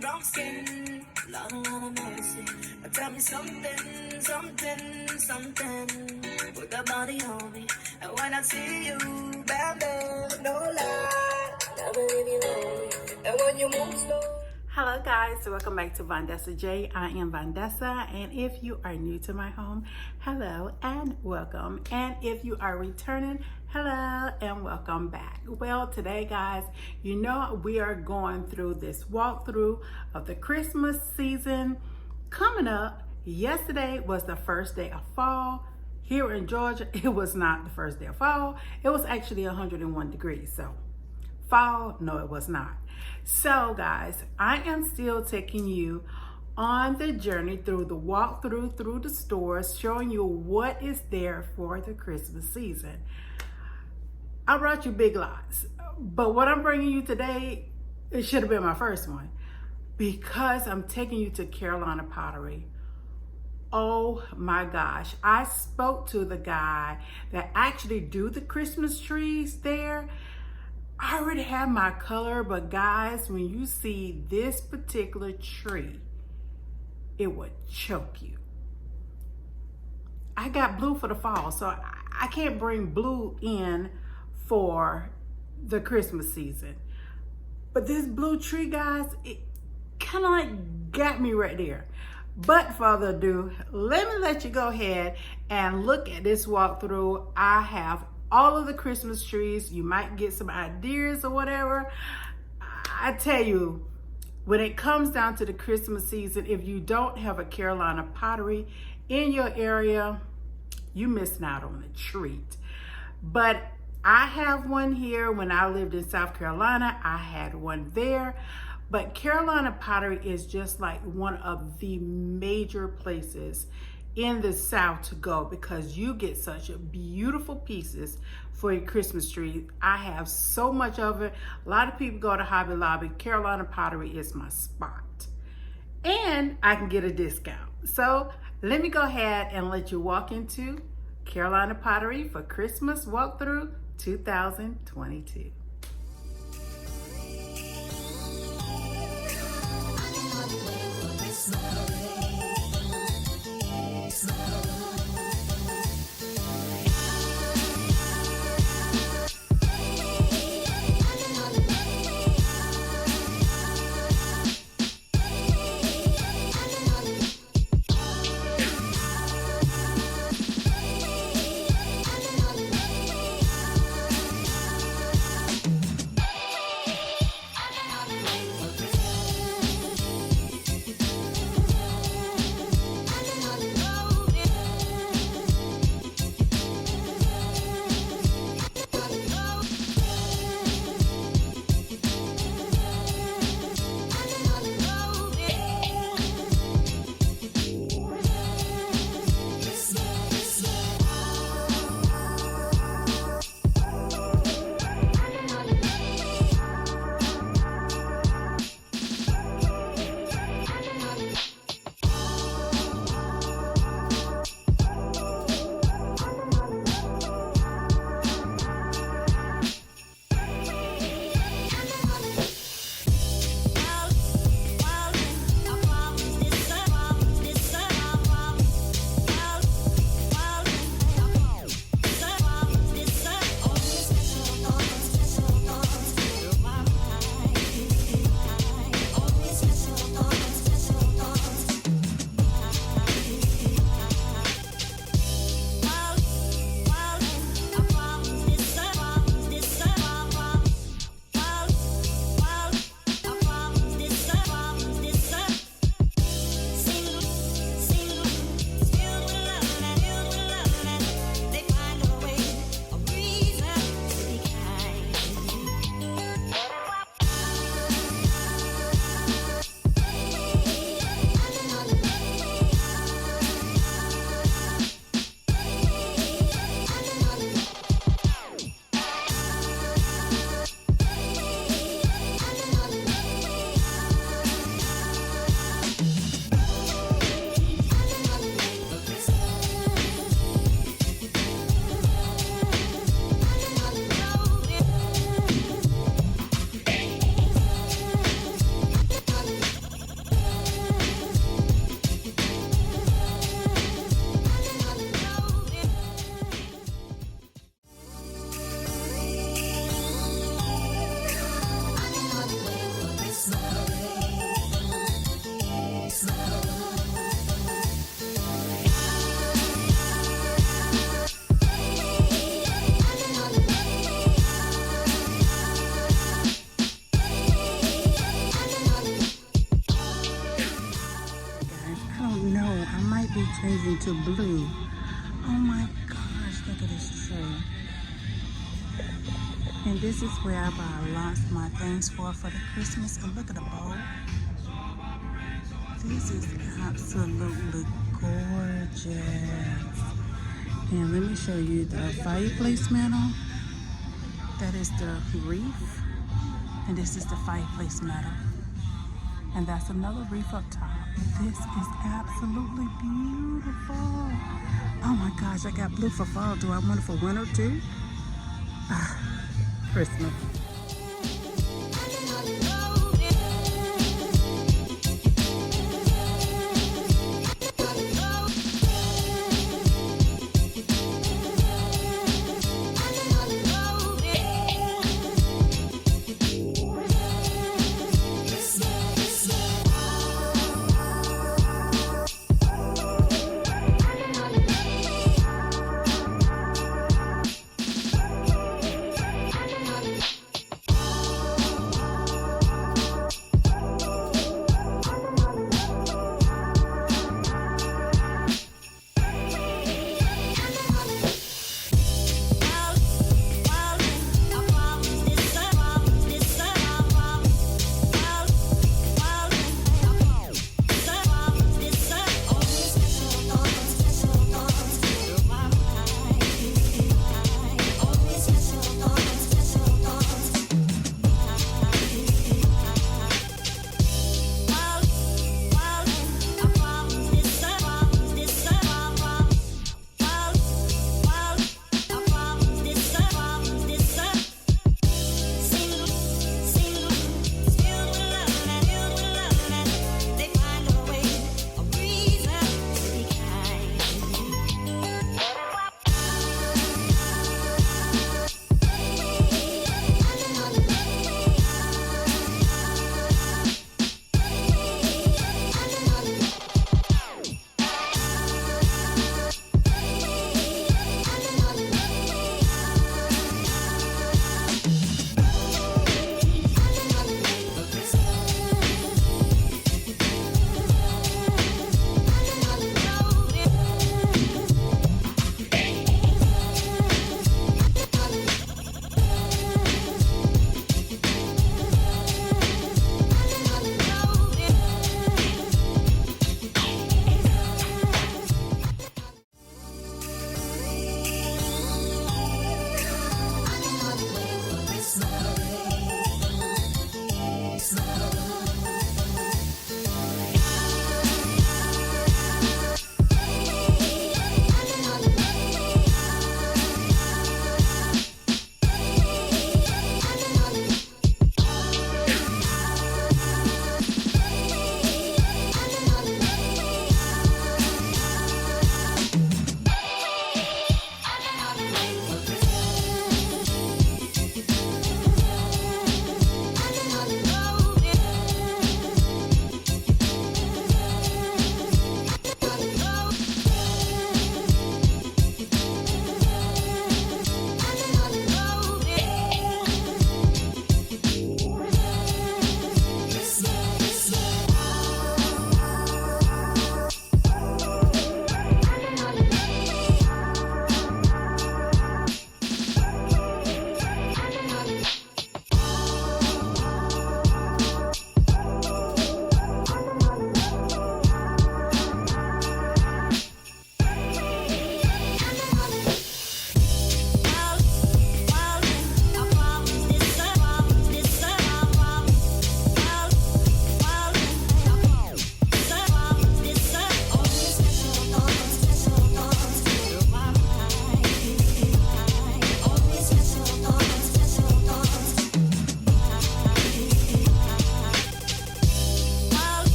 brown skin, Lord of mercy. Now tell me something, something. Put that body on me, and when I see you, baby, no lie, never leave you lonely. And when you move slow. Hello guys, welcome back to Vondessa J. I am Vondessa, and if you are new to my home, hello and welcome. And if you are returning, hello and welcome back. Well, today guys, you know we are going through this walkthrough of the Christmas season coming up. Yesterday was the first day of fall. Here in Georgia, it was not the first day of fall. It was actually 101 degrees, so fall, no it was not. So guys, I am still taking you on the journey through the walkthrough through the stores, showing you what is there for the Christmas season. I brought you big lots, but what I'm bringing you today, it should have been my first one, because I'm taking you to Carolina Pottery. Oh my gosh, I spoke to the guy that actually do the Christmas trees there. I already have my color, but guys, when you see this particular tree, it would choke you. I got blue for the fall, so I can't bring blue in for the Christmas season. But this blue tree, guys, it kind of like got me right there. But further ado, let me let you go ahead and look at this walkthrough. I have all of the Christmas trees. You might get some ideas or whatever. I tell you, when it comes down to the Christmas season, if you don't have a Carolina Pottery in your area, you missing out on a treat. But I have one here. When I lived in South Carolina, I had one there. But Carolina Pottery is just like one of the major places in the South to go, because you get such beautiful pieces for your Christmas tree. I have so much of it. A lot of people go to Hobby Lobby. Carolina Pottery is my spot, and I can get a discount. So let me go ahead and let you walk into Carolina Pottery for Christmas Walkthrough 2022. changing to blue. Oh my gosh, look at this tree. And this is where I buy lots of my things for the Christmas. And look at the bowl. This is absolutely gorgeous. And let me show you the fireplace mantle. That is the wreath. And this is the fireplace mantle. And that's another wreath up top. This is absolutely beautiful. Oh my gosh, I got blue for fall. Do I want it for winter too? Christmas.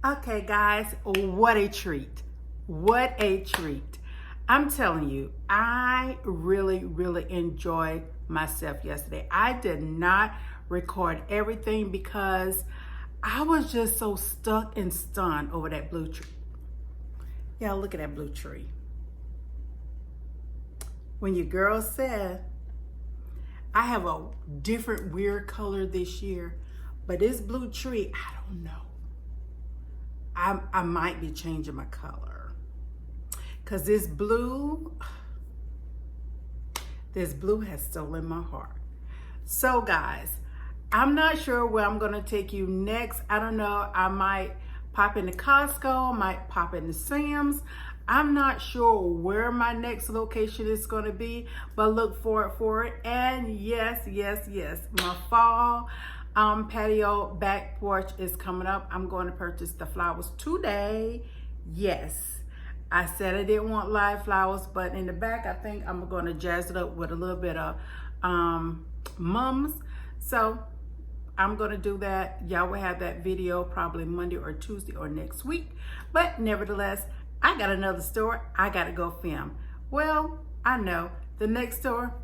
Okay, guys, what a treat. What a treat. I'm telling you, I really, really enjoyed myself yesterday. I did not record everything because I was just so stuck and stunned over that blue tree. Y'all, look at that blue tree. When your girl said, I have a different weird color this year, but this blue tree, I don't know. I might be changing my color. Because this blue has stolen my heart. So guys, I'm not sure where I'm gonna take you next. I don't know, I might pop into Costco, might pop into Sam's. I'm not sure where my next location is gonna be, but look forward for it. And yes, my fall patio back porch is coming up. I'm going to purchase the flowers today. Yes, I said I didn't want live flowers, but in the back, I think I'm going to jazz it up with a little bit of mums. So I'm going to do that. Y'all will have that video probably Monday or Tuesday or next week. But nevertheless, I got another store I got to go film. Well, I know the next store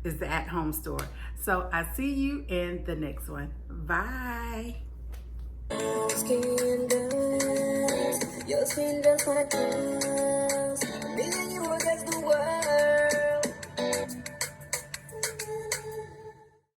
is the at-home store. So I see you in the next one. Bye. Skin dance, your skin just like us. Me and you against the world.